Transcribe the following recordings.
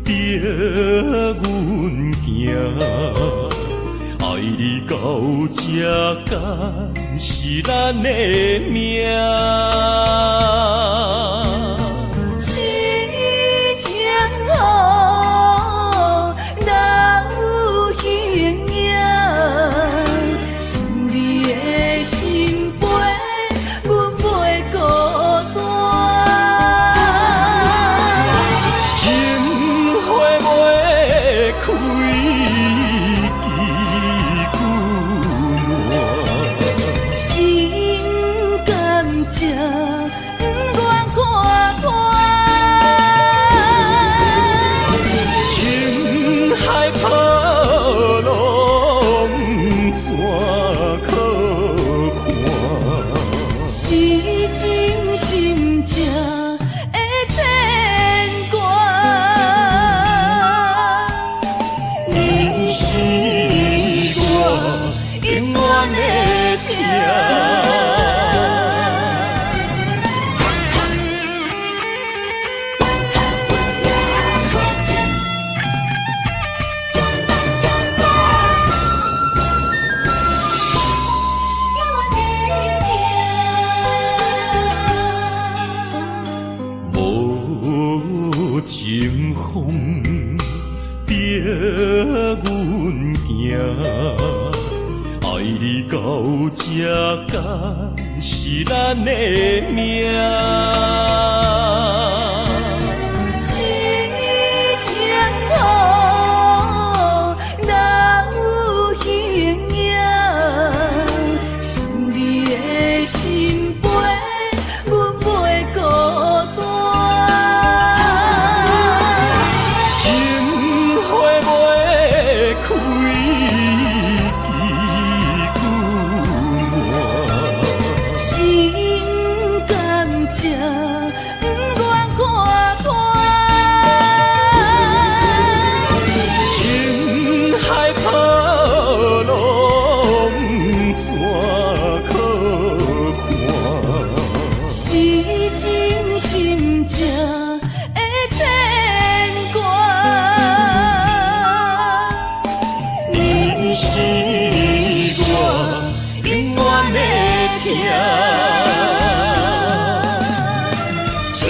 别阮行，爱你到这敢是咱的命？痴情好，哪有形影？想你的心陪，阮袂孤单。情花袂开，枝久暖。心甘情不愿看看，情海波浪怎可看？是真心正的牵挂。你是我永远的疼。无情风别阮行，爱你到这敢是咱的命？痴情好，哪有形影？想你的心陪，阮袂孤单。情花袂开，枝久暖。心甘情不愿看看，情海波浪怎可看？是真心正的牵挂。你是我永远的疼。情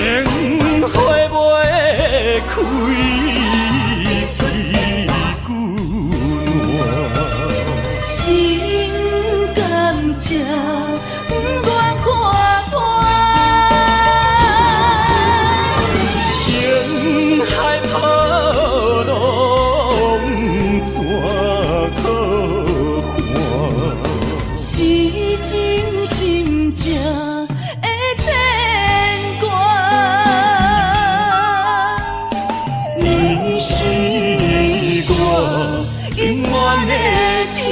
花袂开，枝久暖。心甘情不愿看看，情海波浪怎可看？是真心正的牵挂。你是我永远的疼。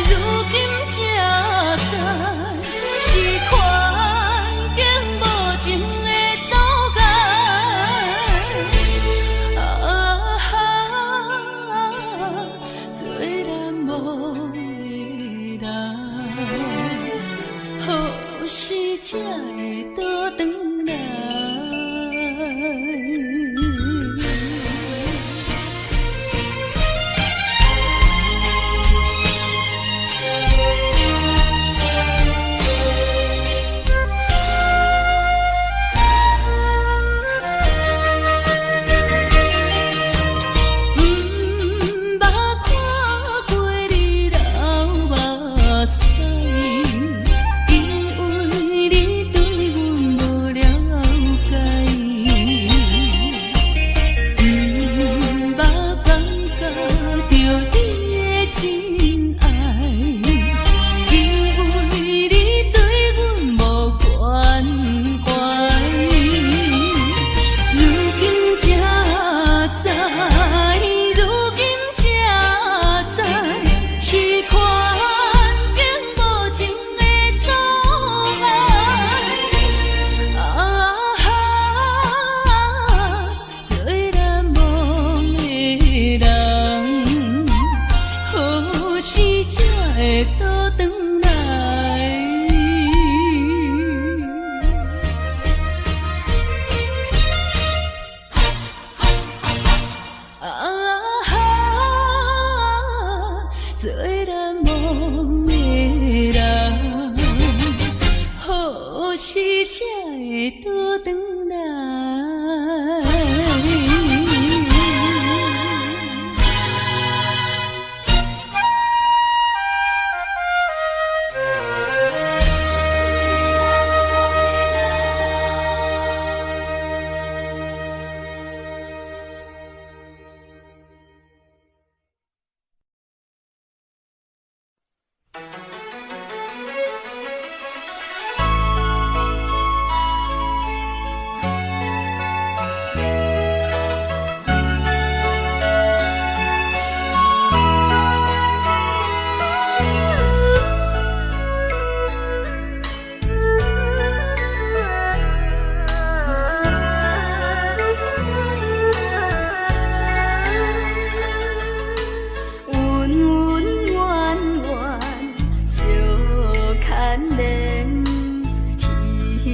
如今才知是环境无才会倒转来。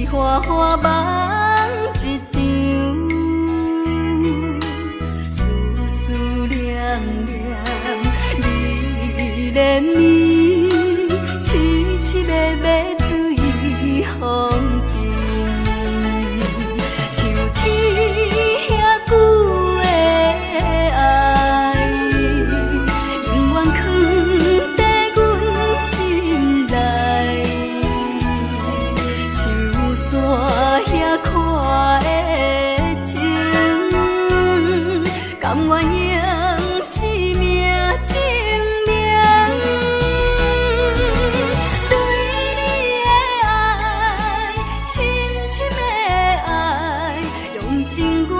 花花梦一场，思思念念，你怜你，凄凄密密水风中，像天遐久的爱，永远藏在阮心内。山遐看的情，甘愿用生命证明，对你的爱，深深的爱，用尽我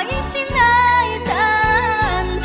一生来等待。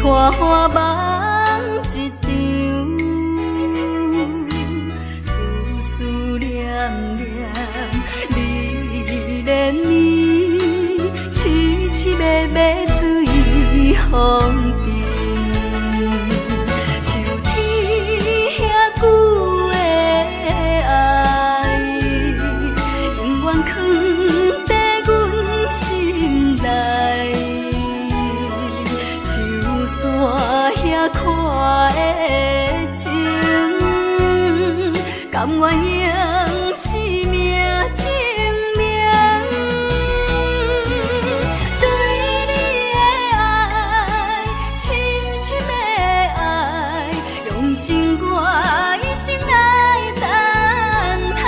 花花梦一场，思思念念，你怜你，凄凄密密水风中，像天遐久的爱，永远藏在阮心内。山遐看的情，甘愿用生命证明，对你的爱，深深的爱，用尽我一生来等待。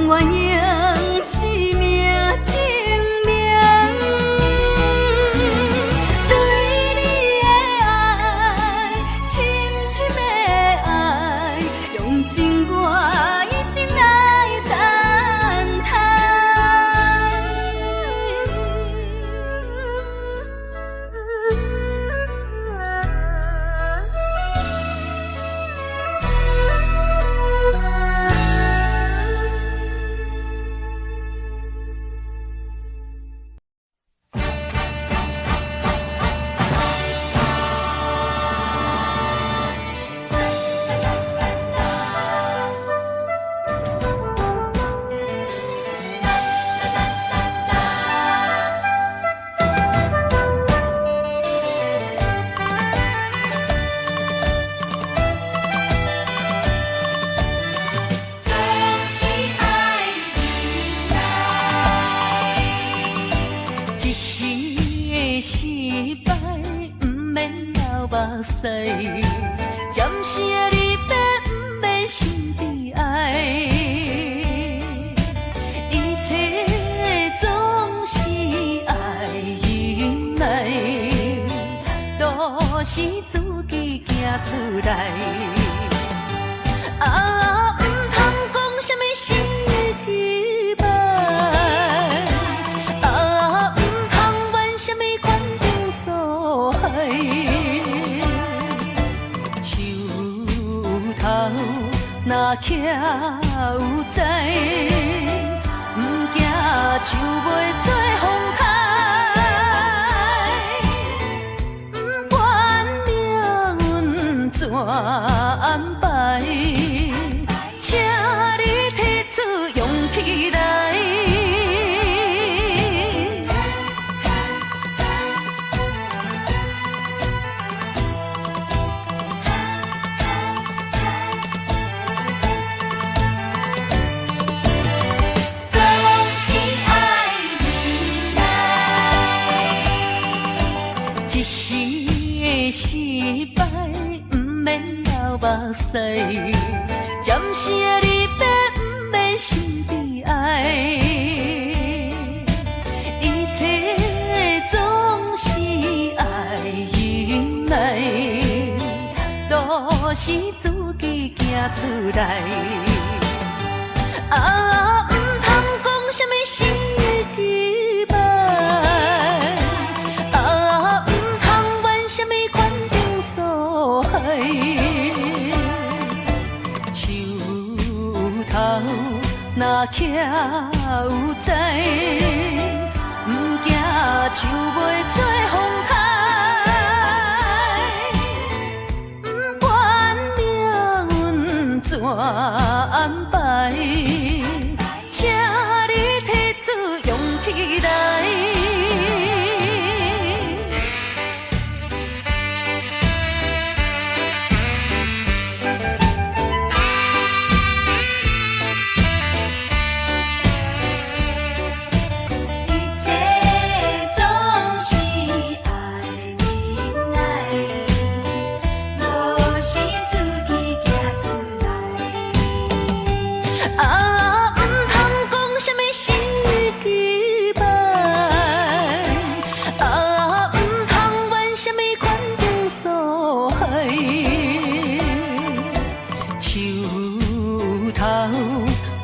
鸳鸯是命情命，对你的爱，深深的爱，用情我一生来等暂时的离别，不免心悲哀。一切总是爱忍耐，都是自己行出来。啊，唔通讲什么心的期盼，啊，唔通怨什么款定所害。头若徛有在，不惊树袂做风台，不管命运怎安排，请你提出勇气来。一时的失败，不免流目屎；暂时的离别，不免心悲哀。一切总是爱忍耐，都是自己行出来。啊，唔通讲什么心的期盼。什么款定所害？树头若徛有在，不惊树袂做风台，不管命运怎安排，请你提出勇气来。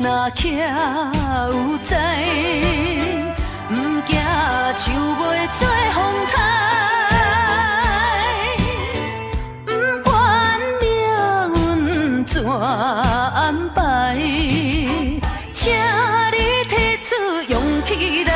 若徛有在，不惊树袂做风台，不管命运怎安排，请你提出勇气来。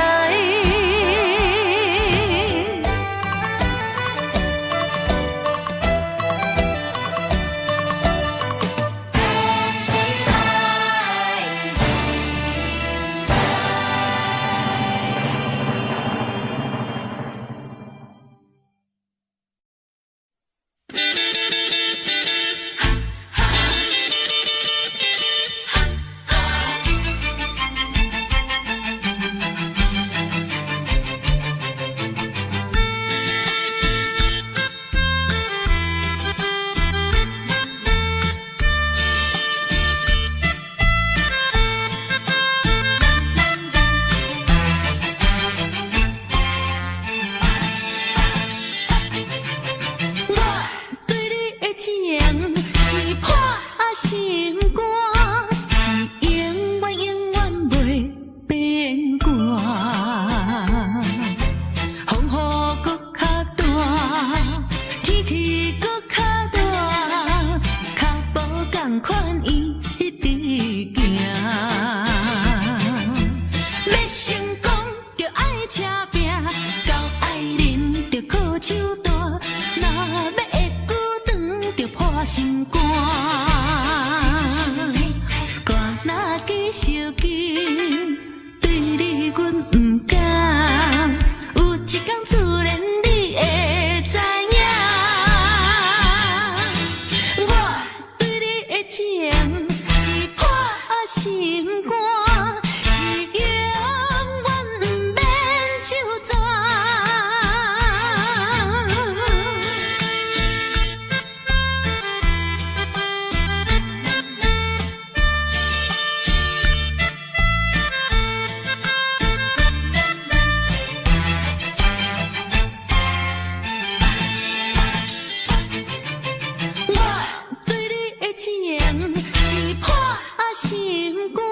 心肝，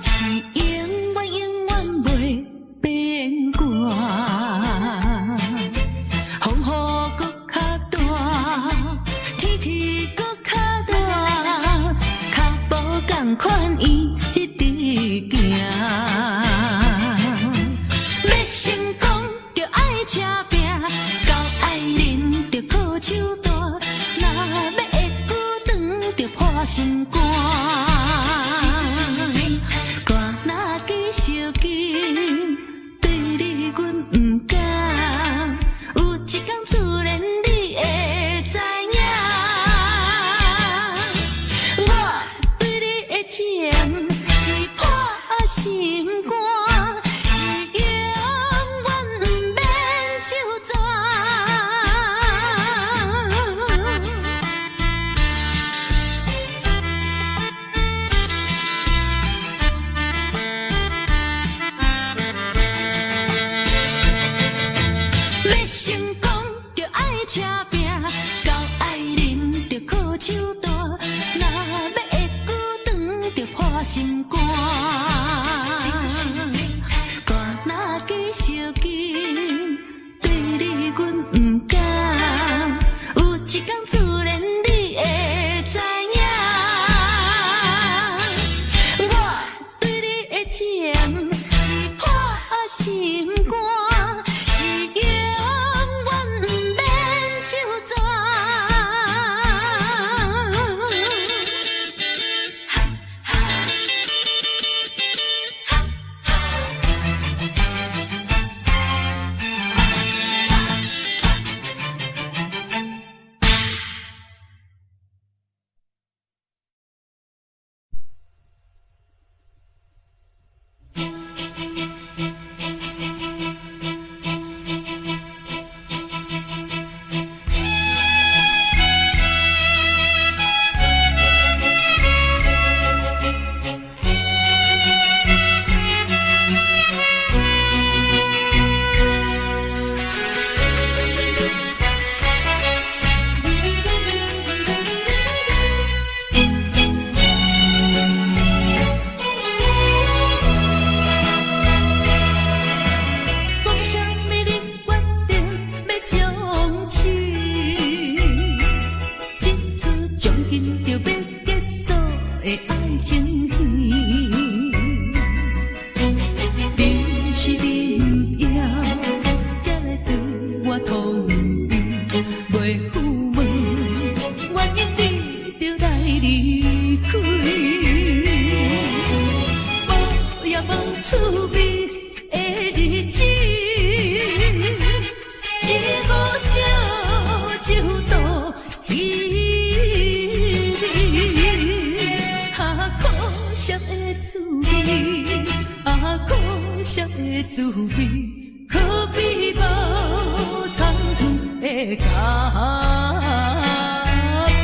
是永远永远袂变卦。风雨搁较大，天气搁较热，脚步同款伊一直行。要成功着爱车拼，到爱人着靠手大，若要会久长着破心肝。歌若继续紧，对你阮不敢，有一天自然你会知影。我对你的情是破心肝，是永远不免就全。要成功着爱车拼，到爱人着靠手大，若要会久长着破心肝。歌若继续紧，对你阮不敢，有一天自然你会知影。我对你的情是破心肝，是永远不免就全。讲啥物你决定要将痴，这出将近就要结束的爱情戏，你是恁要才来对我通知，袂负问原因你就来离开，无也无趣味的日子。一壶酒酒倒稀微，可惜的滋味，可惜的滋味，可比无参透的咖啡。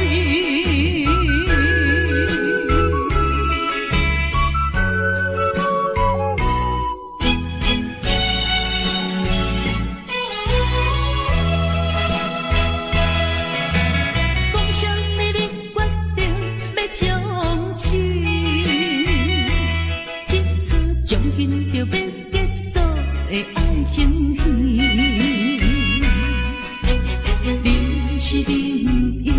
讲啥物你决定要将痴，这出将近就要结束的爱情戏，你是恁要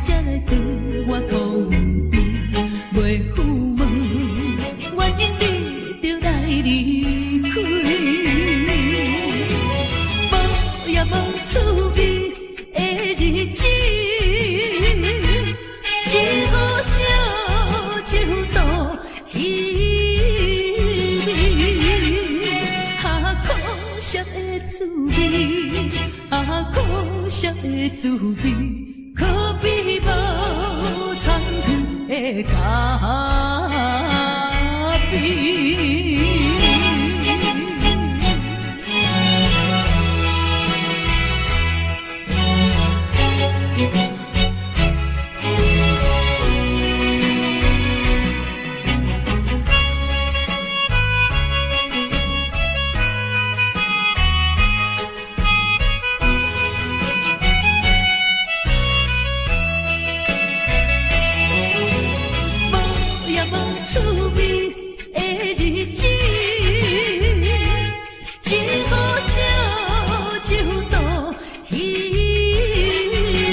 才来对我通知，袂负问原因你就来离开，无也无趣味的日子。一壶酒酒倒稀微，可惜的滋味，可惜的滋味，可比无参透的咖啡。无趣味的日子，一壶酒就度稀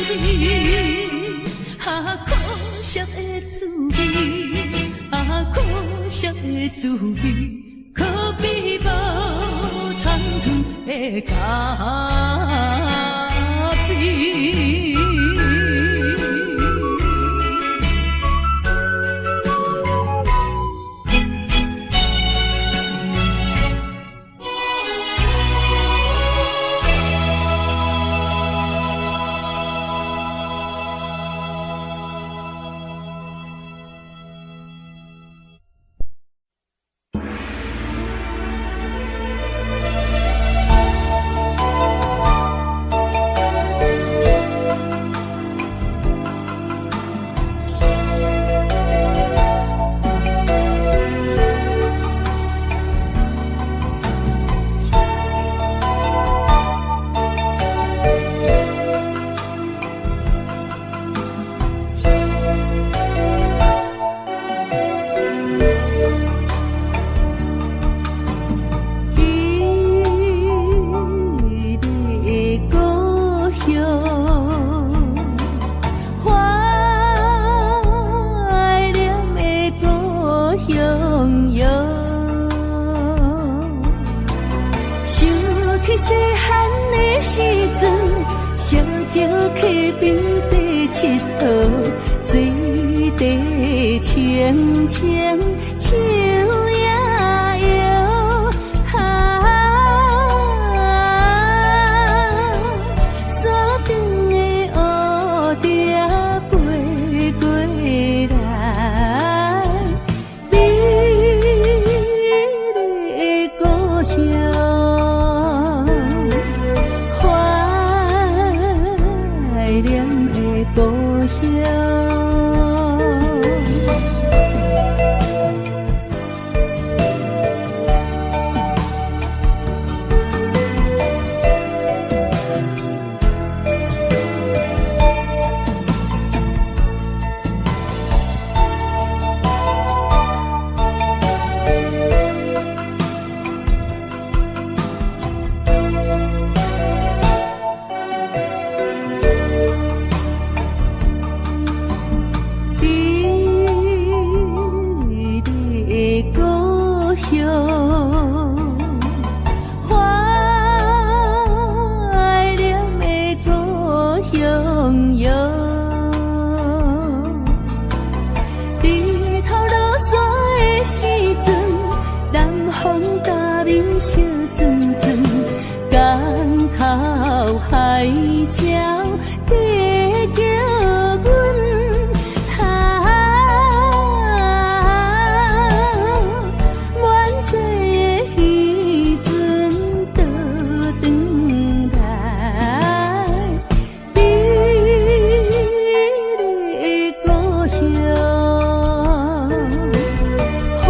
微，可惜的滋味，可惜的滋味，可比无参汤的咖啡。清清秋也摇，山顶的乌蝶飞过来，美丽的故乡，怀念的故乡。海角地叫阮满载的渔船倒转来，美丽的故乡，怀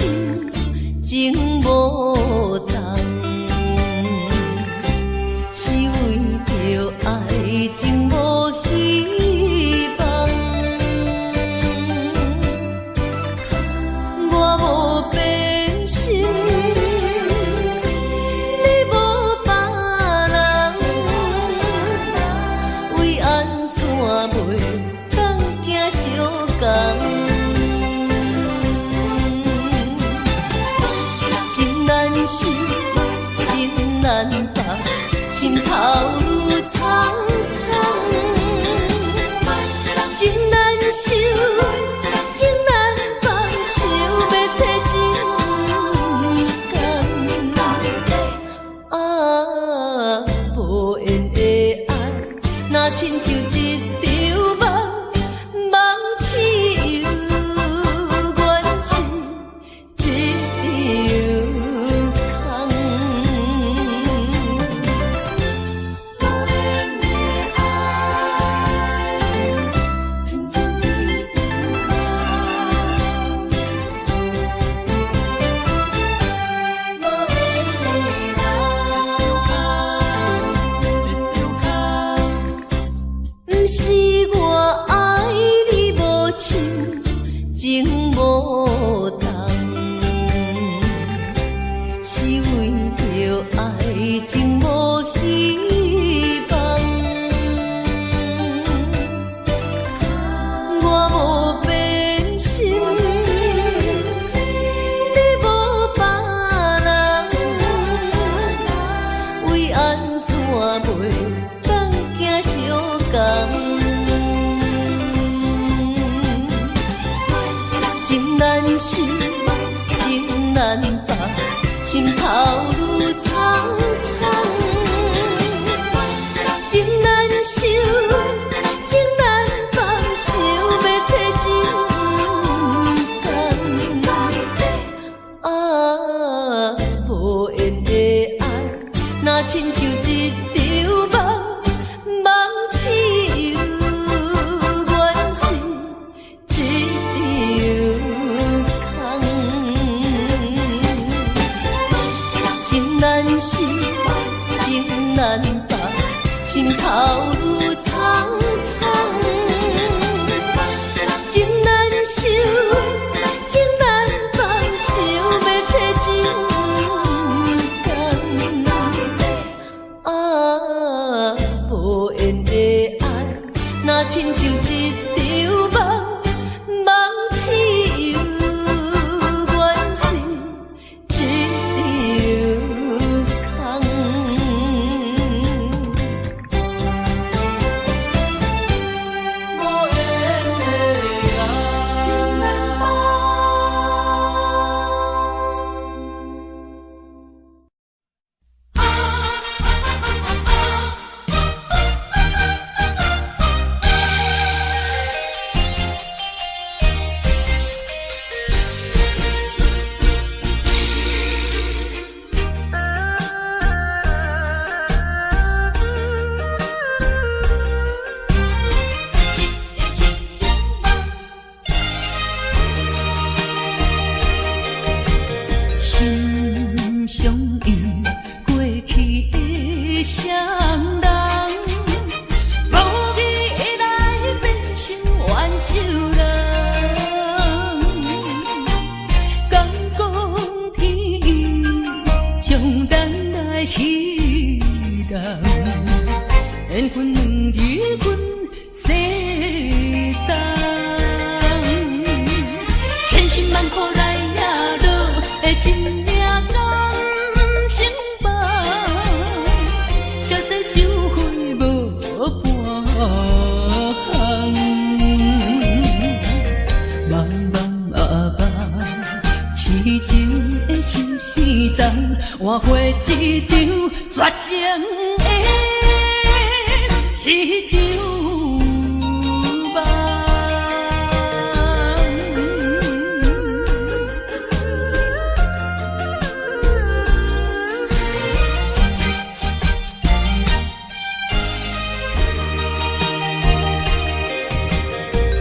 想，情无重，是为着爱情无希望。我无变心，你无别人，为安怎袂当行相共？情难舍，情难放，心头愈苍苍。情难收，情难放，想要找情感。啊，无缘的爱，若亲像一场梦，梦痴游，原是一场空。不是我爱你无像，情无重，是为着爱情无希望。我无变心，你无别人，为安怎袂当行相共？情难舍，情难放，心头愈苍苍。情难收，情难放，想要找情感。啊，无缘的爱，若亲像一场梦，梦痴游，原是一场空。情难舍，情难放，心头愈苍苍。情难收，情难放，想要找情感。啊，无缘的爱，若亲像一场梦，梦痴游，原是一场空。无缘的爱，情难放。心相印，过去的双人，无意会来变成冤仇人。敢讲天意，将咱来彼人，缘分两字阮世当，千辛万苦来也落的真命感情梦，实在收回无半项。茫茫啊茫，痴情的心事重，换回一场绝情的迄场梦。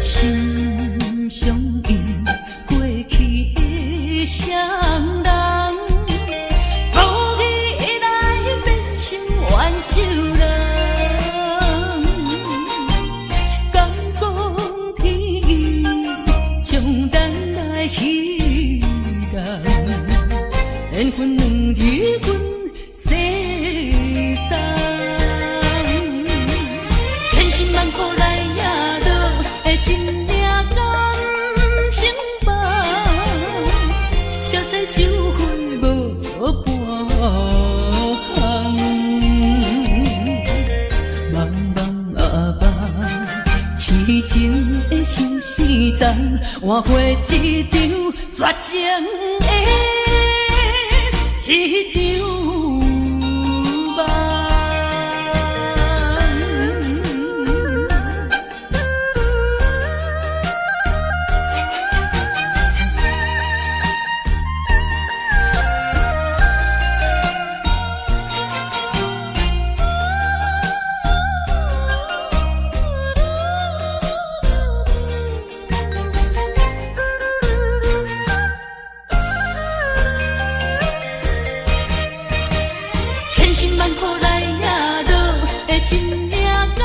心相印，过去的双相思丛，换回一场绝情的迄场梦。千辛万苦来呀落的真命感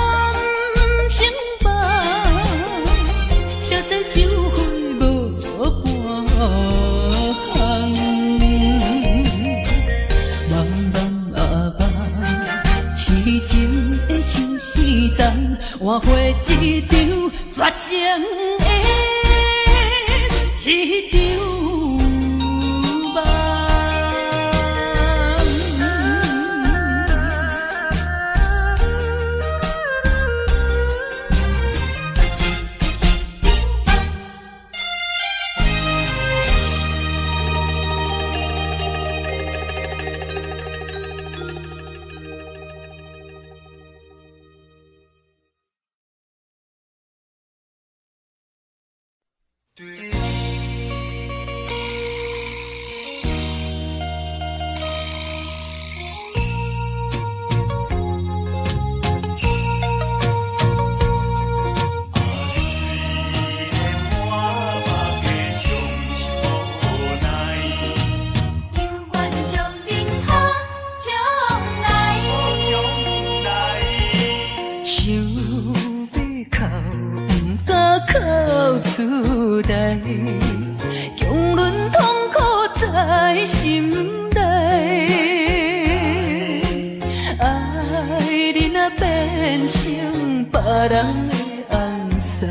情梦，实在收回无半项。茫茫啊茫，痴情的相思丛，换回一场绝情的迄场梦。厝内，强忍痛苦在心内，爱你若变成别人的红婿，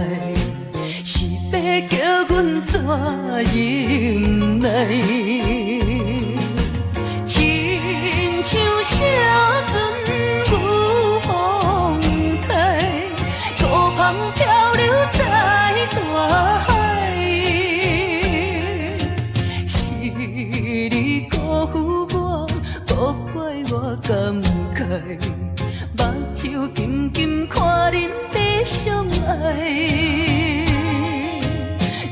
是要叫阮怎忍耐？亲像写船有风台，孤帆漂流在大海，是你辜负我，无怪我感慨，目睭紧紧看恁在相爱。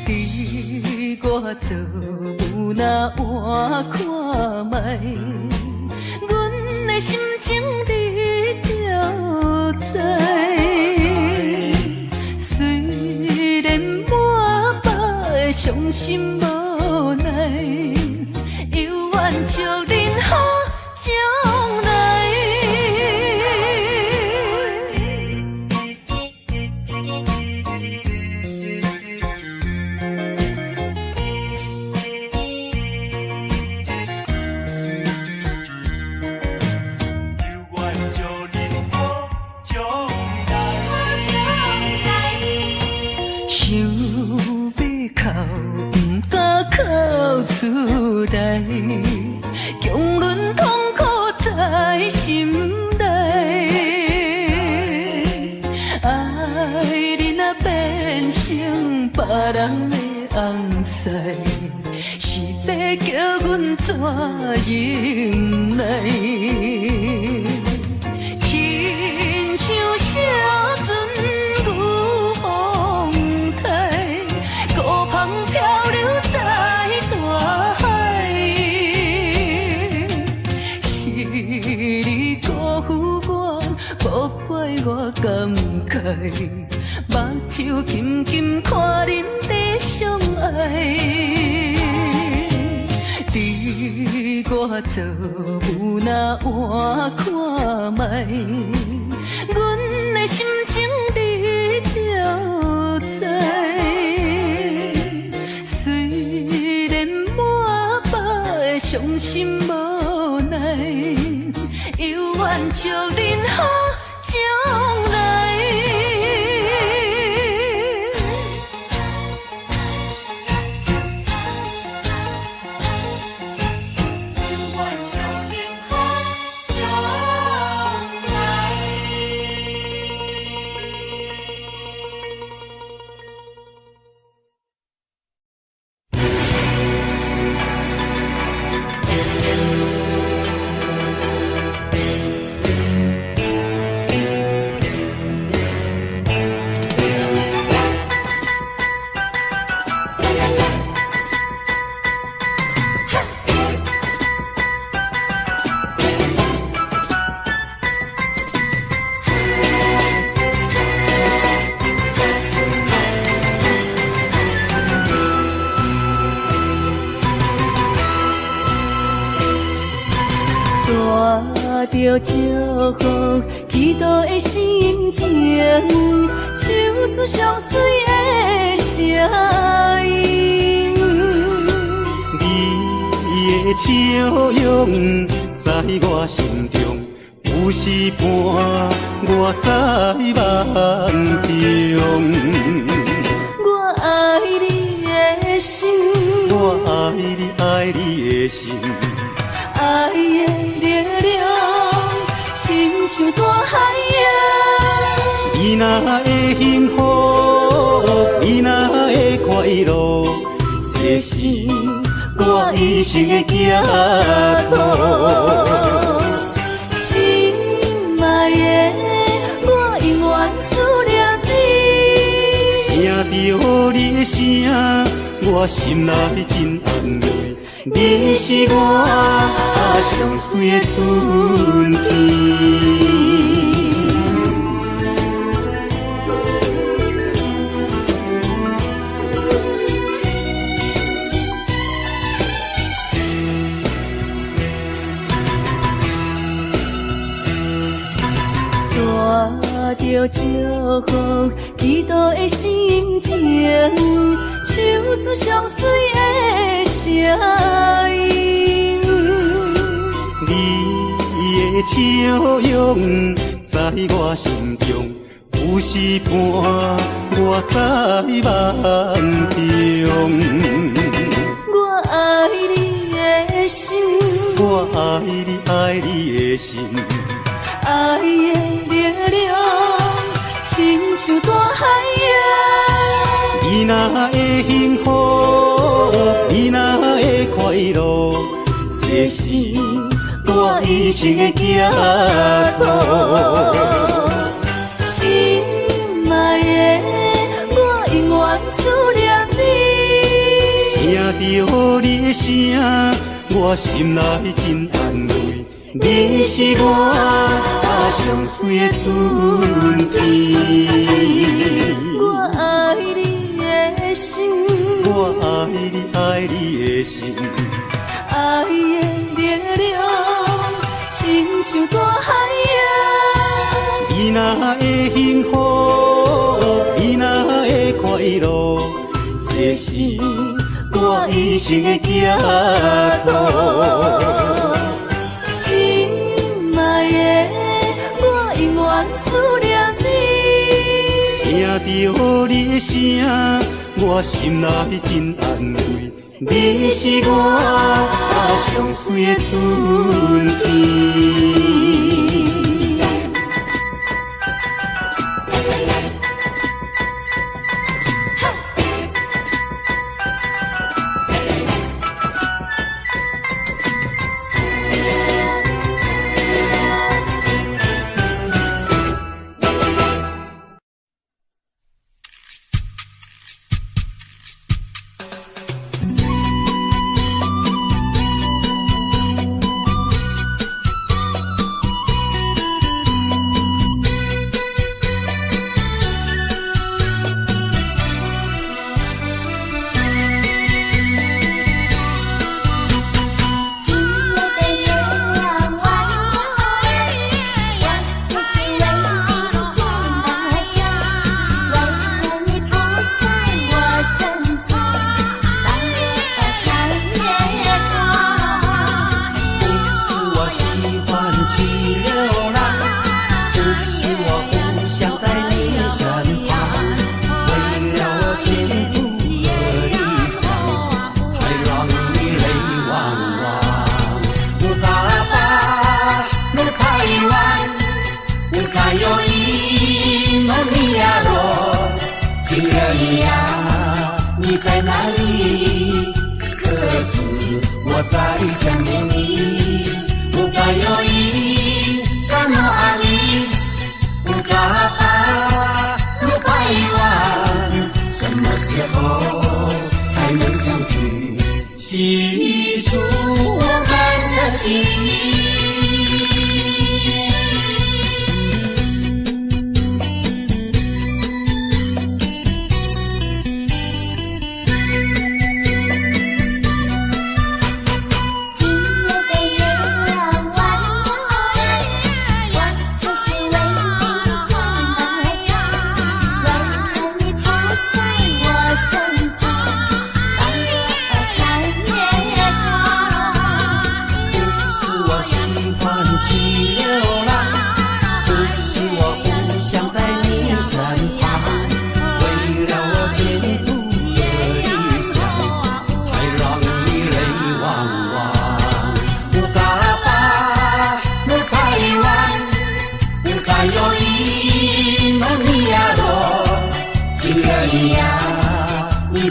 你我做有哪换看卖，阮的心情你就知。虽然满腹伤心无奈，犹愿祝恁好将来。想要哭，不敢哭出来，强忍痛苦在心内。爱你若变成别人的红婿，是要叫阮怎忍耐？亲像写船有风台，孤帆漂流在大海，是你辜负我，无怪我感慨，目睭紧紧看恁在相爱。你我做有哪换看卖，阮的心情你就知。虽然满腹伤心无奈，犹愿祝恁好将来。着祝福，祈祷的心情，唱出上水的声音。你的笑容在我心中，有时伴我在梦中。我爱你的心，我爱你，爱你的心，爱的力量，亲像大海洋。你若会幸福，你若会快乐，这是我一生的寄托。亲爱的，我永远思念你。听着你的声，我心内真安慰。你是我上水的春天。带着祝福，祈祷的心情，唱出上水的声音。你的笑容在我心中，有时伴我在梦中。我爱你的心，我爱你，爱你的心，爱的力量，亲像大海洋。你若会幸福，你若会快乐，这是我一生的寄托。心爱的，我永远思念你。听着你的声，我心内真安慰。你是我上水的春天。我爱你的心，我爱你，爱你的心，爱的力量，亲像大海洋。你若会幸福，你若会快乐，这是我一生的寄托。心爱的，我永远思念你。听着你的声，我心内真安慰。你是我上水的春天。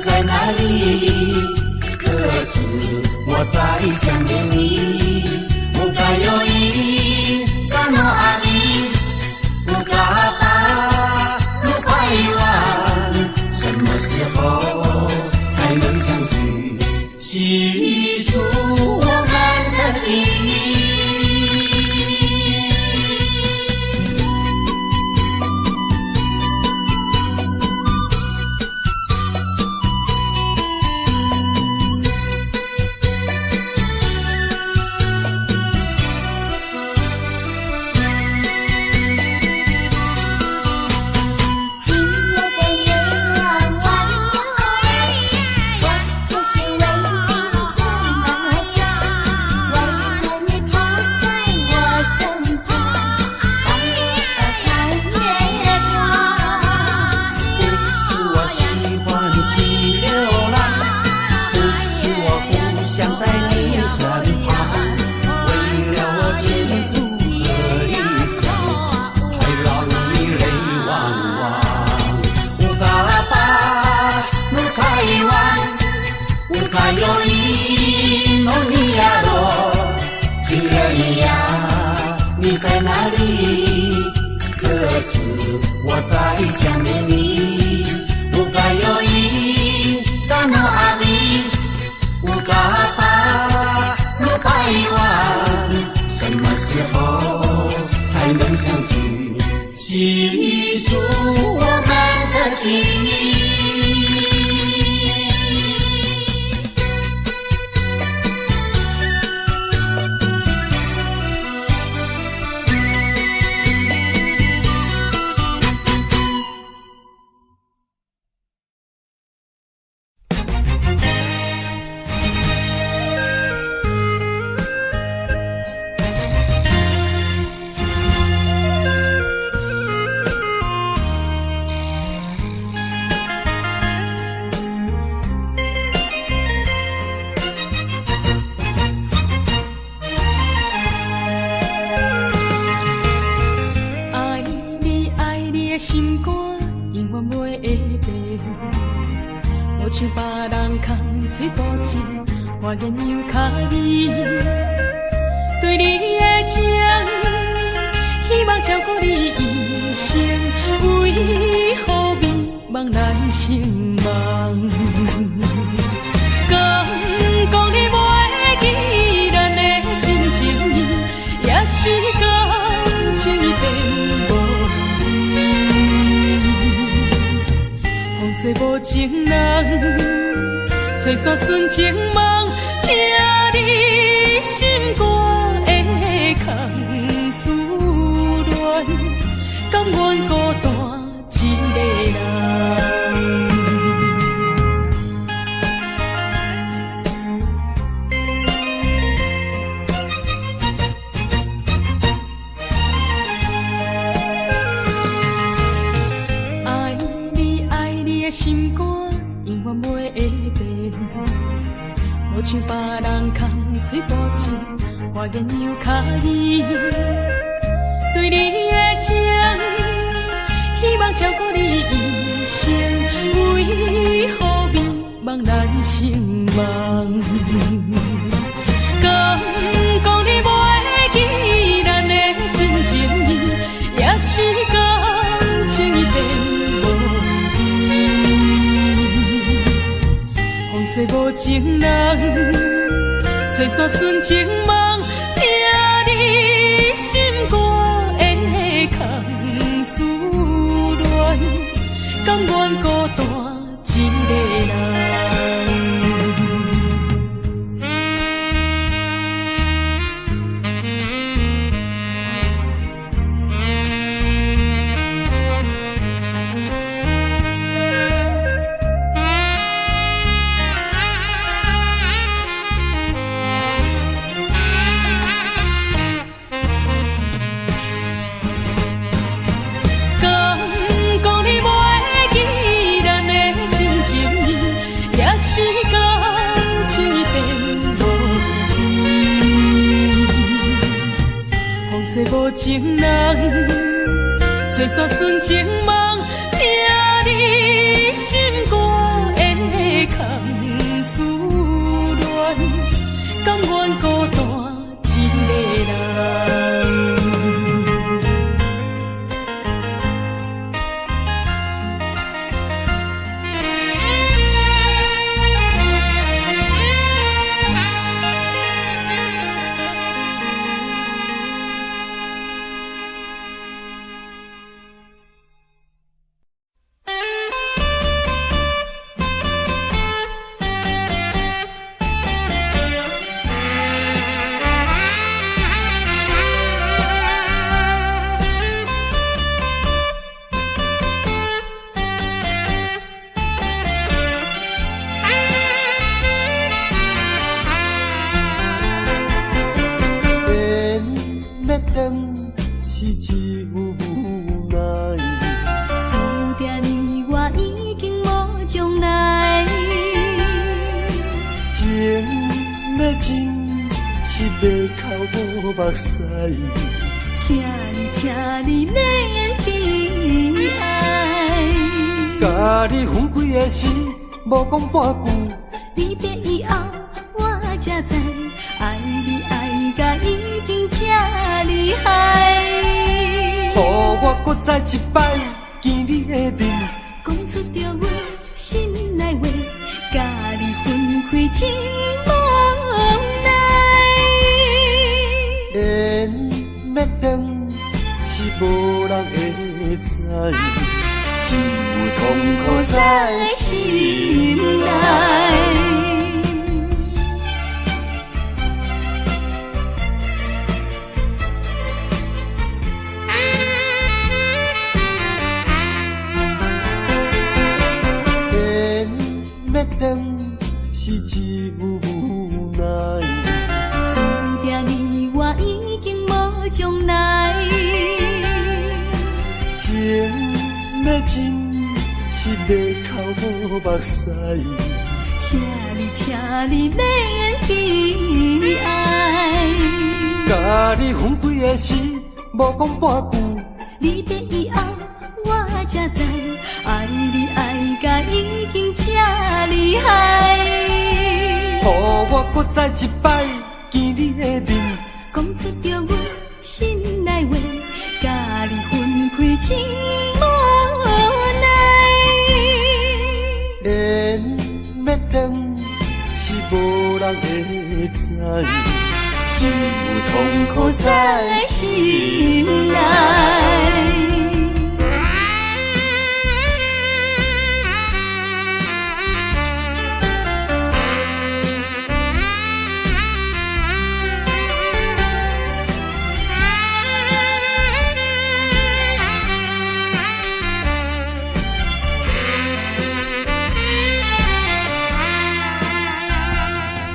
在哪里？可知我在想念你？不该有一萨诺阿米，不该把不快完，什么时候才能相聚？细数我们的记忆。还有一梦尼亚罗，情人一样，你在哪里？可知我在想念你？不该有一萨诺阿米，不该把路开完，什么时候才能相聚？细数我们的记忆。心肝永远袂会变，无像别人空嘴无舌，我言又卡意。对你的情，希望照顾你一生，为何迷茫难成梦？敢讲你袂记咱的真情意，也是感情已变无。风吹无情人，吹散纯情梦，听你心肝的空思恋，甘愿孤单一个人。心肝永远袂会变，无像别人空嘴无舌，我言又卡意。对你的情，希望照顾你一生，为何迷茫难成梦？敢讲你袂记咱的真情意，也是感情已变。风吹无情人，吹散纯情梦，听你心肝的空思恋，甘愿孤单一个人。吹无情人，吹散纯情梦，听你心肝的口无目屎。请你免悲哀。甲你分开的时，无讲半句。离别以后，我才知，爱你爱甲已经这厉害。予我搁再一摆见你的面，讲出着阮心内话，甲你分开真无奈。缘要断是无人会知，只有痛苦在心内。要断是只有无奈，注定你我已经无将来。情要真是要口无目屎，请你免悲哀。甲你分开的时，无讲半句。离别以后，我才知，爱你爱甲已经这厉害。予我搁再一摆见你的面，讲出着阮心内话，甲你分开真无奈。缘要断是无人会知，只有痛苦在心内。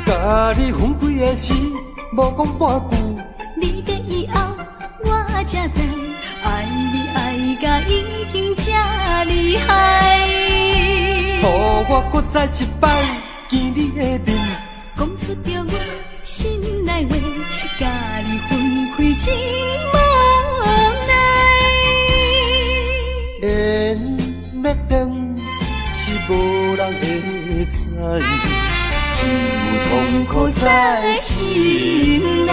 甲你分开的时，无讲半句。离别以后，我才知，爱你爱甲已经这厉害。予我搁再一摆见你的面，讲出着阮心内话，甲你分开真无奈。缘要断是无人会知，只有痛苦在心内。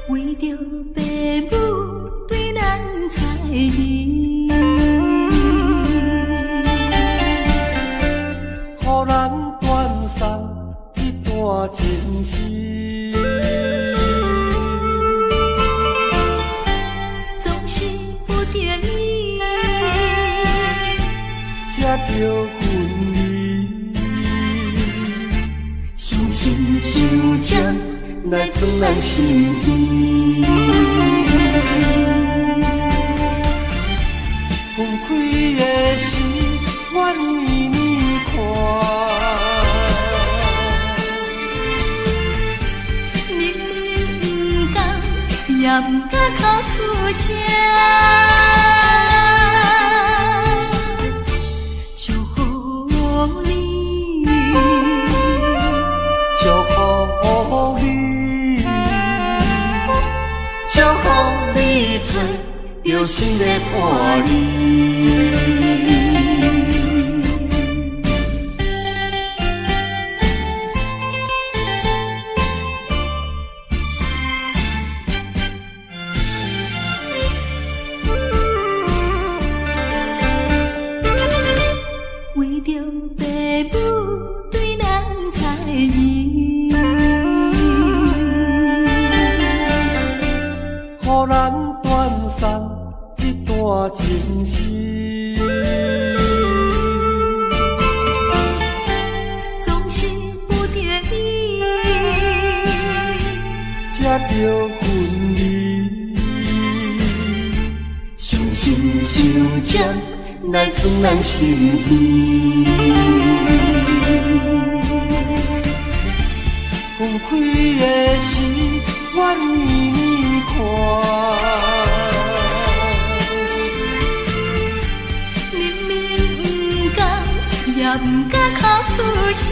为着爸母对咱猜疑，予咱断送一段情丝，总是不得已，才叫分离。伤心伤将来装咱心耳。分开的时，我为你看，明明不甘，也不敢口出声。祝福你，祝福你，祝福你做有心的伴侣。为着爸母对着分离。伤心像针来钻咱心耳，分开的时，我年年看。明明不甘，也不敢哭出声。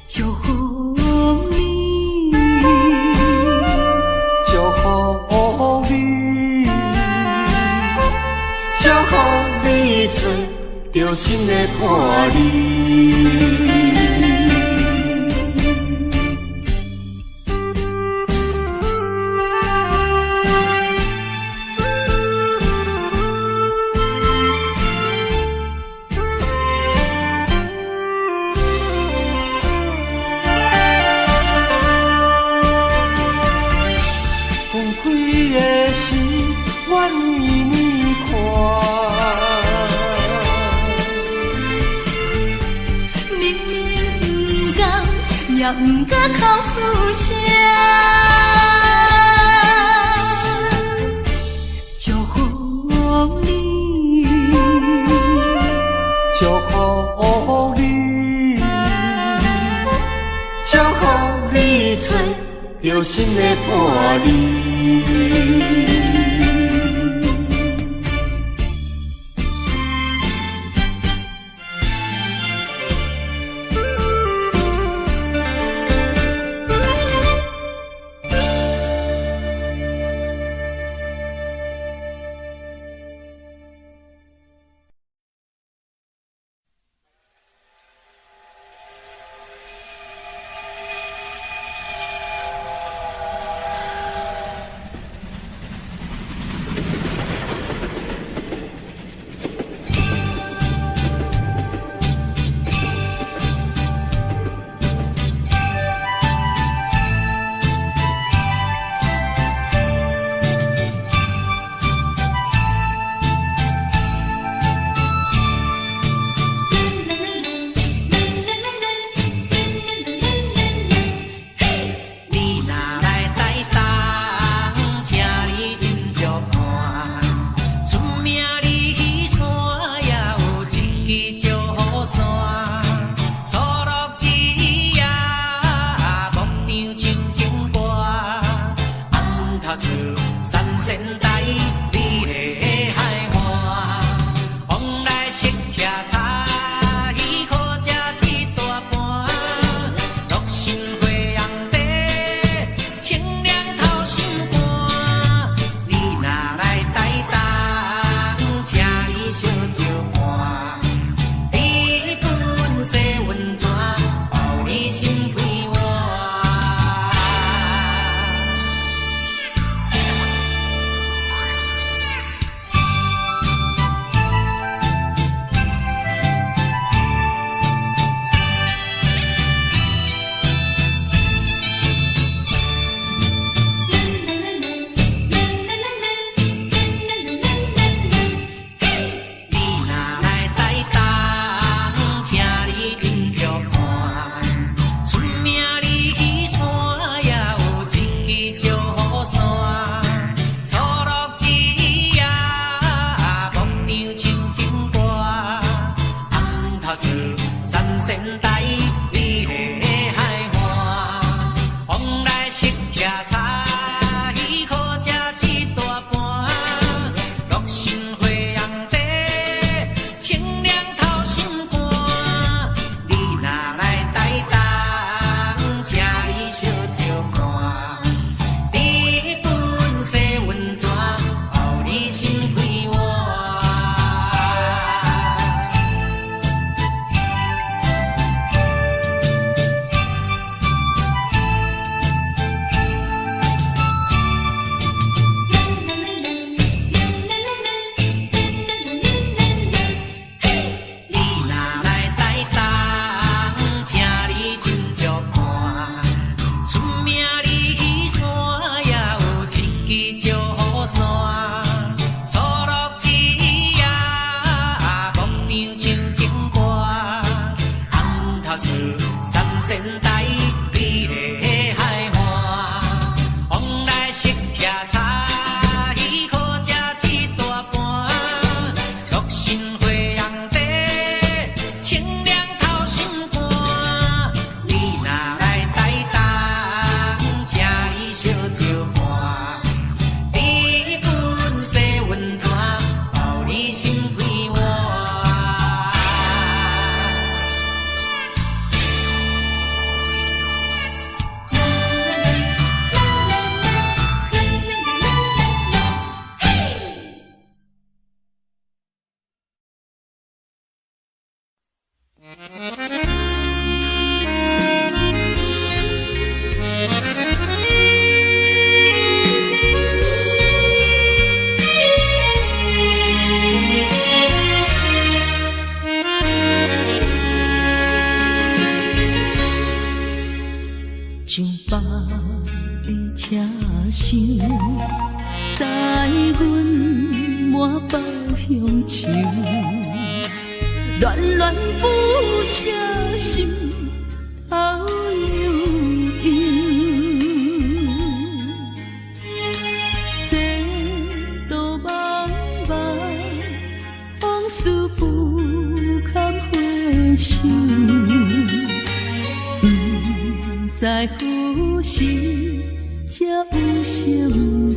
祝福你，祝福你，祝福你找着新的伴侣。我年年看，明明不甘，也不敢哭出声。祝福你，祝福你，祝福你找着新的伴侣。三仙台。在阮满腹乡愁，恋恋不舍心头悠悠。这道茫茫往事不堪回首，不知何时才有成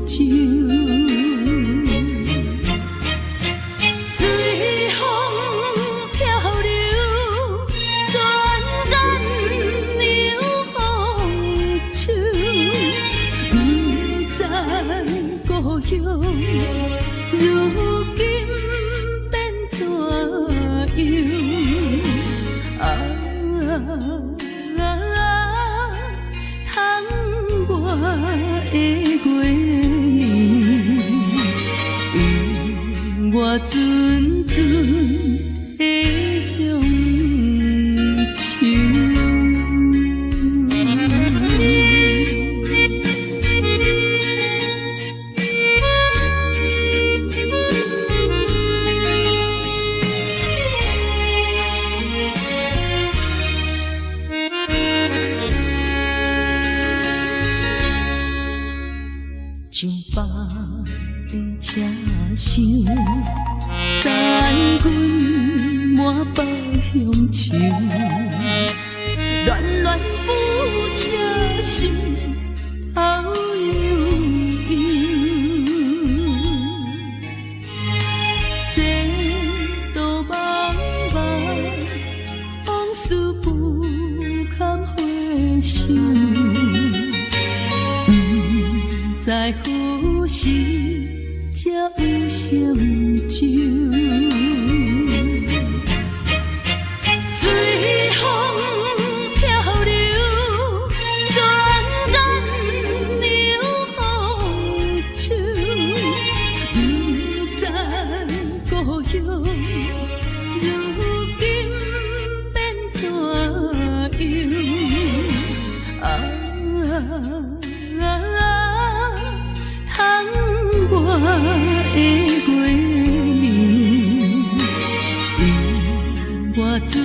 就。随风漂流，转眼流风手，不知故乡如今变怎样？通我的月亮，永我纯纯的乡愁。上北的车厢，载阮满腹乡愁，恋恋不舍心头悠悠。这道茫茫往事不堪回首，在何时才有成就？随风漂流，转眼流风手，不知故乡如今变怎样？通我的月亮，永我纯